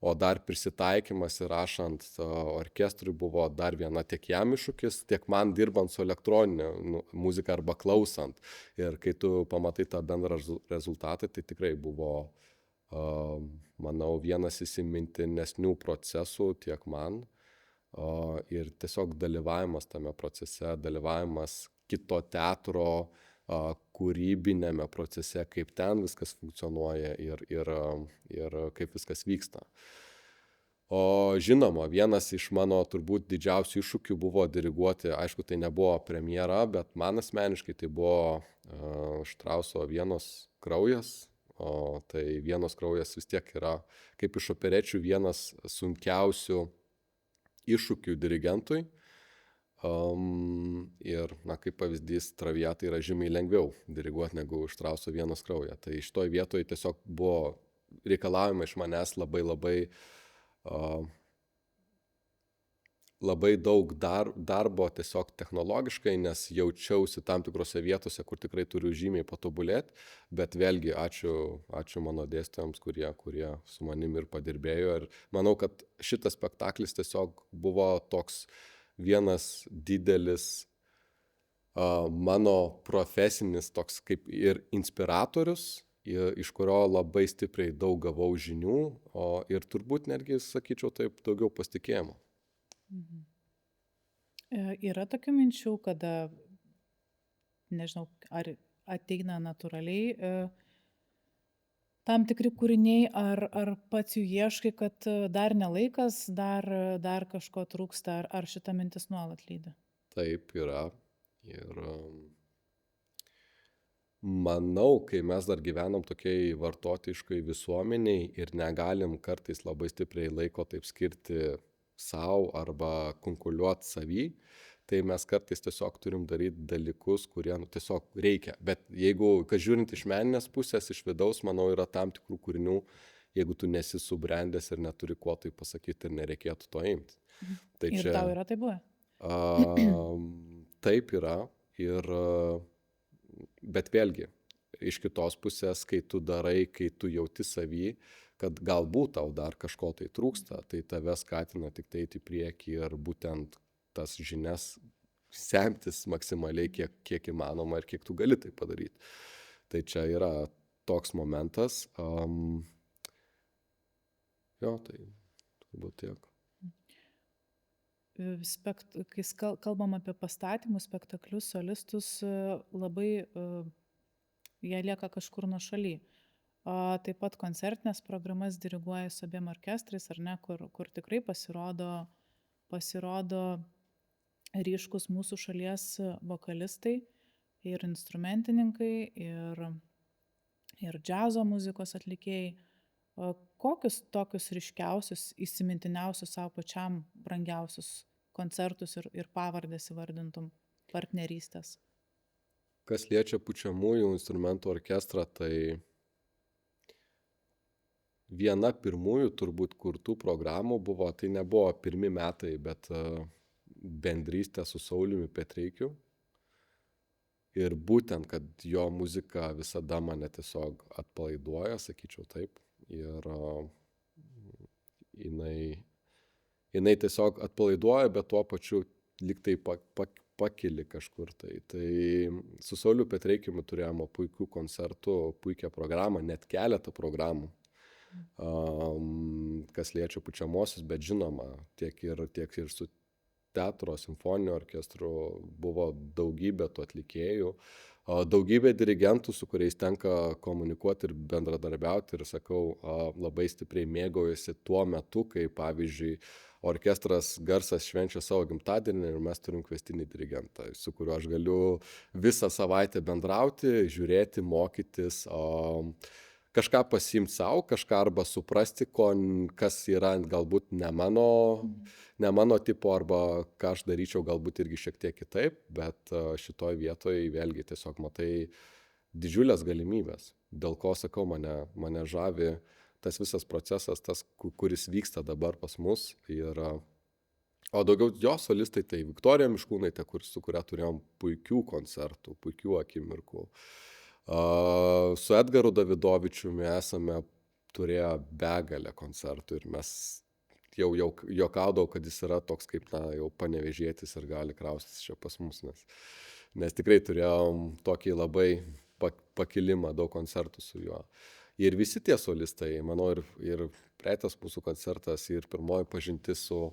o dar prisitaikymas ir rašant orkestrui buvo dar viena tiek jam iššūkis, tiek man dirbant su elektroninė muzika arba klausant. Ir kai tu pamatai tą bendrą rezultatą, tai tikrai buvo, manau, vienas įsimintinesnių procesų tiek man. Ir tiesiog dalyvavimas tame procese, dalyvavimas kito teatro kūrybinėme procese, kaip ten viskas funkcionuoja ir kaip viskas vyksta. O žinoma, vienas iš mano turbūt didžiausių iššūkių buvo diriguoti, aišku, tai nebuvo premjera, bet man asmeniškai tai buvo Štrauso Vienos kraujas. O tai Vienos kraujas vis tiek yra, kaip iš operečių, vienas sunkiausių iššūkių dirigentui. Ir, kaip pavyzdys, Traviatą yra žymiai lengviau diriguoti negu Štrauso Vienos kraują. Tai šitoj vietoj tiesiog buvo reikalavimai iš manęs labai daug darbo tiesiog technologiškai, nes jaučiausi tam tikrose vietose, kur tikrai turiu žymiai patobulėti, bet vėlgi ačiū mano dėstytojams, kurie su manim ir padirbėjo. Ir manau, kad šitas spektaklis tiesiog buvo toks vienas didelis mano profesinis toks kaip ir inspiratorius, iš kurio labai stipriai daug gavau žinių, ir turbūt netgi, sakyčiau taip, daugiau pasitikėjimo. Yra tokių minčių, kada, nežinau, ar ateina natūraliai tam tikri kūriniai, ar pats jų ieškai, kad dar nelaikas, dar kažko trūksta, ar šita mintis nuolat lydi? Taip yra. Ir manau, kai mes dar gyvenam tokiai vartotojiškai visuomeniai ir negalim kartais labai stipriai laiko taip skirti savo arba konkuliuoti savy, tai mes kartais tiesiog turim daryti dalykus, kurie tiesiog reikia. Bet jeigu, kas žiūrint iš meninės pusės, iš vidaus, manau, yra tam tikrų kūrinių, jeigu tu nesi subrendęs ir neturi kuo tai pasakyti ir nereikėtų to imti. Tai ir tau yra tai buvę? Taip yra. Bet vėlgi, iš kitos pusės, kai tu darai, kai tu jauti savy, kad galbūt tau dar kažko tai trūksta, tai tave skatina tik tai eiti į priekį ir būtent tas žinias semtis maksimaliai, kiek įmanoma ir kiek tu gali tai padaryti. Tai čia yra toks momentas. Tai turbūt tiek. Kai kalbam apie pastatymus, spektaklius, solistus, labai jie lieka kažkur nuošaly. Taip pat koncertinės programas diriguoja su abiem orkestrais, ar ne, kur tikrai pasirodo ryškus mūsų šalies vokalistai ir instrumentininkai, ir džiazo muzikos atlikėjai. Kokius tokius ryškiausius, įsimintiniausius savo pačiam brangiausius koncertus ir pavardės įvardintum partnerystės? Kas liečia pučiamųjų instrumentų orkestrą, tai viena pirmųjų turbūt kurtų programų buvo, tai nebuvo pirmi metai, bet bendrystė su Sauliumi Petreikiu. Ir būtent, kad jo muzika visada mane tiesiog atpalaiduoja, sakyčiau taip. Ir jinai tiesiog atpalaiduoja, bet tuo pačiu lyg tai pakili kažkur. Tai su Sauliu Petreikiumi turėjome puikių koncertų, puikią programą, net keletą programų. Kas liečia pučiamosius, bet žinoma, tiek ir su teatro simfoniniu orkestru buvo daugybė tų atlikėjų, daugybė dirigentų, su kuriais tenka komunikuoti ir bendradarbiauti. Ir sakau, labai stipriai mėgaujasi tuo metu, kai pavyzdžiui orkestras Garsas švenčia savo gimtadienį ir mes turim kviestinį dirigentą, su kuriuo aš galiu visą savaitę bendrauti, žiūrėti, mokytis, kažką pasiimti savo, kažką arba suprasti, kas yra galbūt ne mano tipo, arba ką aš daryčiau galbūt irgi šiek tiek kitaip, bet šitoj vietoje vėlgi tiesiog matai didžiulės galimybės, dėl ko, sakau, mane žavi tas visas procesas, tas, kuris vyksta dabar pas mus. O daugiau jo solistai, tai Viktorija Miškūnaitė, su kuria turėjom puikių koncertų, puikių akimirkų. Su Edgaru Davidovičiumi esame turėję begalę koncertų ir mes jau juokaudavau, kad jis yra toks kaip, jau panevėžietis ir gali kraustis čia pas mus, nes tikrai turėjom tokį labai pakilimą, daug koncertų su juo. Ir visi tie solistai, manau, ir praeitas mūsų koncertas, ir pirmoji pažintis su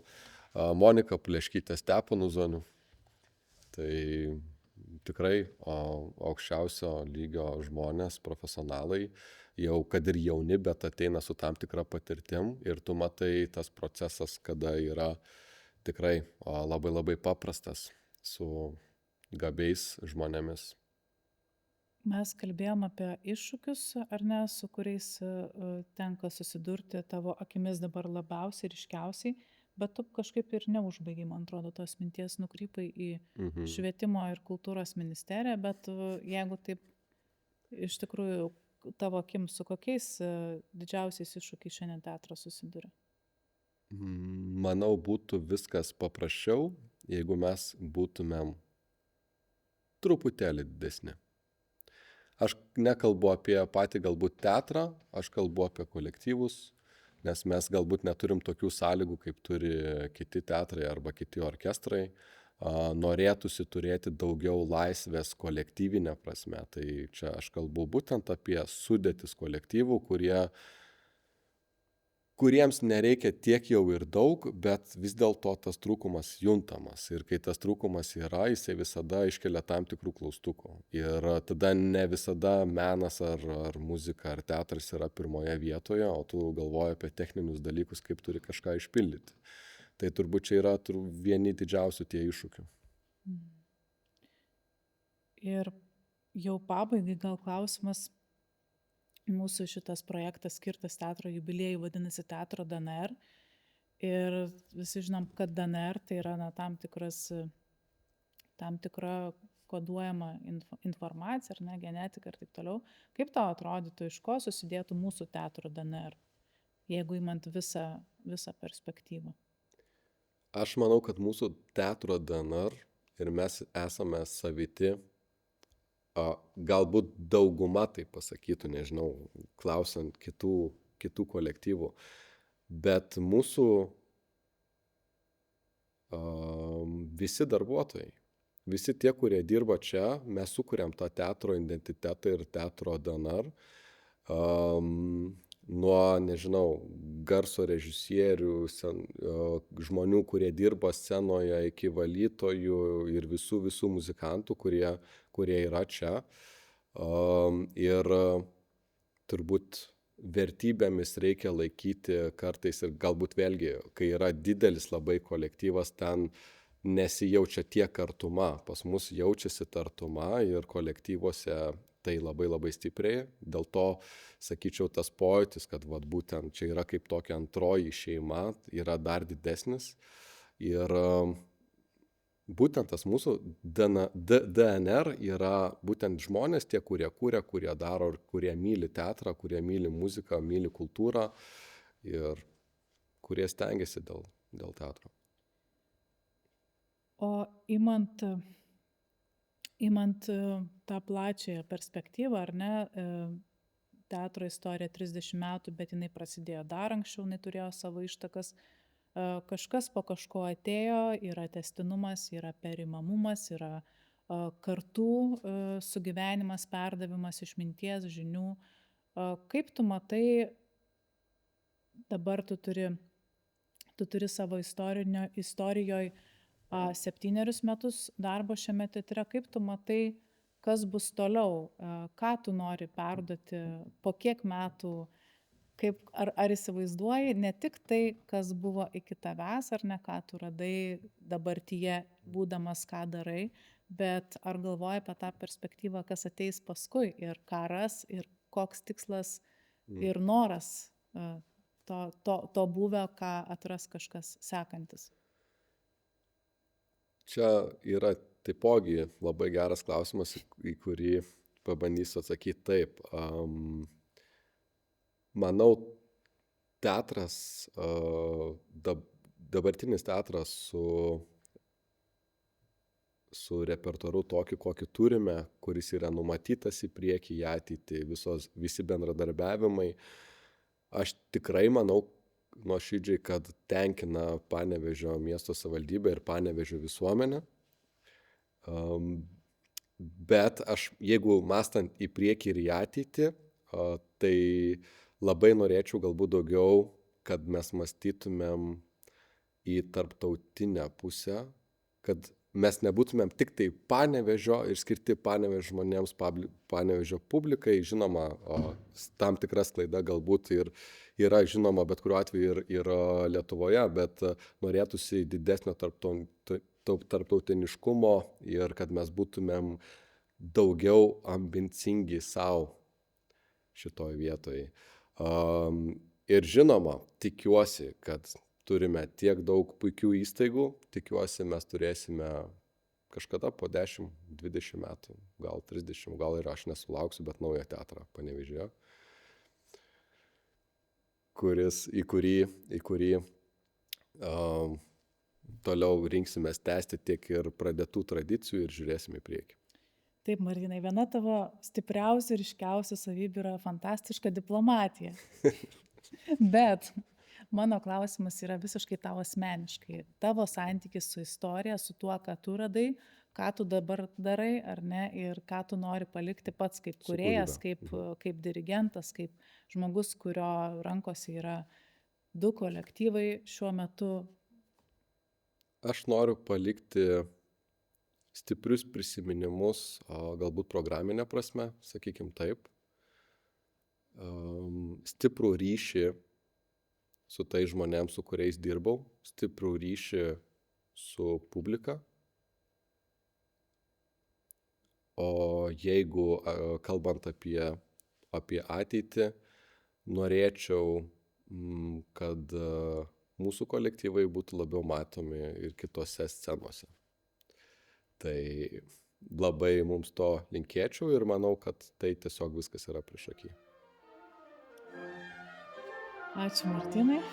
Monika Pleškytė, Steponu Zoniu. Tai tikrai aukščiausio lygio žmonės, profesionalai, jau kad ir jauni, bet ateina su tam tikra patirtim ir tu matai tas procesas, kada yra tikrai labai labai paprastas su gabiais žmonėmis. Mes kalbėjom apie iššūkius, ar ne, su kuriais tenka susidurti tavo akimis dabar labiausiai, ryškiausiai, bet tu kažkaip ir neužbaigai, man atrodo, tos minties nukrypai į švietimo ir kultūros ministeriją, bet jeigu taip iš tikrųjų tavo akim, su kokiais didžiausiais iššūkiais šiandien teatras susiduria? Manau, būtų viskas paprasčiau, jeigu mes būtumėm truputėlį didesni. Aš nekalbu apie patį galbūt teatrą, aš kalbu apie kolektyvus, nes mes galbūt neturim tokių sąlygų, kaip turi kiti teatrai arba kiti orkestrai. Norėtųsi turėti daugiau laisvės kolektyvinę prasme. Tai čia aš kalbu būtent apie sudėtis kolektyvų, kuriems nereikia tiek jau ir daug, bet vis dėlto tas trūkumas juntamas. Ir kai tas trūkumas yra, jisai visada iškelia tam tikrų klaustukų. Ir tada ne visada menas ar muzika ar teatras yra pirmoje vietoje, o tu galvoji apie techninius dalykus, kaip turi kažką išpildyti. Tai turbūt čia yra vieni didžiausių tie iššūkių. Ir jau pabaigai gal klausimas. Mūsų šitas projektas skirtas teatro jubiliejui vadinasi Teatro DNR. Ir visi žinom, kad DNR tai yra tam tikra koduojama informacija, ar ne, genetika ir taip toliau. Kaip tau atrodytų, iš ko susidėtų mūsų Teatro DNR, jeigu imant visą perspektyvą? Aš manau, kad mūsų Teatro DNR ir mes esame saviti. Galbūt dauguma tai pasakytų, nežinau, klausant kitų kolektyvų, bet mūsų visi darbuotojai, visi tie, kurie dirba čia, mes sukuriam tą teatro identitetą ir Teatro DNR, nuo, nežinau, garso režisierių, žmonių, kurie dirba scenoje, iki valytojų ir visų muzikantų, kurie yra čia. Ir turbūt vertybėmis reikia laikyti kartais ir galbūt vėlgi, kai yra didelis labai kolektyvas, ten nesijaučia tiek artuma. Pas mus jaučiasi artuma ir kolektyvuose tai labai labai stipriai. Dėl to, sakyčiau, tas pojūtis, kad būtent čia yra kaip tokia antroji šeima, yra dar didesnis. Ir būtent tas mūsų DNR yra būtent žmonės, tie, kurie kūrė, kurie daro ir kurie myli teatrą, kurie myli muziką, myli kultūrą ir kurie stengiasi dėl teatro. O imant tą plačiąją perspektyvą, ar ne, teatro istorija 30 metų, bet jinai prasidėjo dar anksčiau, jinai turėjo savo ištakas. Kažkas po kažko atėjo, yra tęstinumas, yra perimamumas, yra kartų sugyvenimas, perdavimas išminties, žinių. Kaip tu matai, dabar tu turi savo istorijoje 7 metus darbo šiame teatre, kaip tu matai, kas bus toliau, ką tu nori perduoti, po kiek metų, ar įsivaizduoji ne tik tai, kas buvo iki tavęs, ar ne, ką tu radai dabartyje, būdamas, ką darai, bet ar galvoji apie tą perspektyvą, kas ateis paskui ir ką ras, ir koks tikslas ir noras to buvę, ką atras kažkas sekantis. Čia yra taipogi labai geras klausimas, į kurį pabandysiu atsakyti taip. Manau, teatras, dabartinis teatras su repertuaru tokiu, kokį turime, kuris yra numatytas į priekį, į ateitį, visi bendradarbiavimai. Aš tikrai manau nuoširdžiai, kad tenkina Panevėžio miesto savivaldybę ir Panevėžio visuomenę. Bet jeigu mąstant į priekį ir į ateitį, tai labai norėčiau galbūt daugiau, kad mes mąstytumėm į tarptautinę pusę, kad mes nebūtumėm tik tai Panevėžio ir skirti Panevėžio žmonėms, Panevėžio publikai, žinoma, tam tikra sklaida galbūt ir yra žinoma bet kuriuo atveju ir Lietuvoje, bet norėtųsi didesnio tarptautiniškumo ir kad mes būtumėm daugiau ambicingi savo šitoj vietoj. Ir žinoma, tikiuosi, kad turime tiek daug puikių įstaigų, tikiuosi mes turėsime kažkada po 10-20 metų, gal 30, gal ir aš nesulauksiu, bet naują teatrą Panevėžyje, į kurį toliau rinksimės tęsti tiek ir pradėtų tradicijų ir žiūrėsime į priekį. Taip, Martynai, viena tavo stipriausių ir ryškiausių savybių yra fantastiška diplomatija. Bet mano klausimas yra visiškai tau asmeniškai. Tavo santykis su istorija, su tuo, ką tu radai, ką tu dabar darai, ar ne, ir ką tu nori palikti pats kaip kūrėjas, kaip dirigentas, kaip žmogus, kurio rankose yra 2 kolektyvai šiuo metu. Aš noriu palikti stiprius prisiminimus, galbūt programinė prasme, sakykim taip, stiprų ryšį su tai žmonėms, su kuriais dirbau, stiprų ryšį su publika. O jeigu, kalbant apie ateitį, norėčiau, kad mūsų kolektyvai būtų labiau matomi ir kitose scenose. Tai labai mums to linkėčiau ir manau, kad tai tiesiog viskas yra priešaky. Ačiū, Martynai.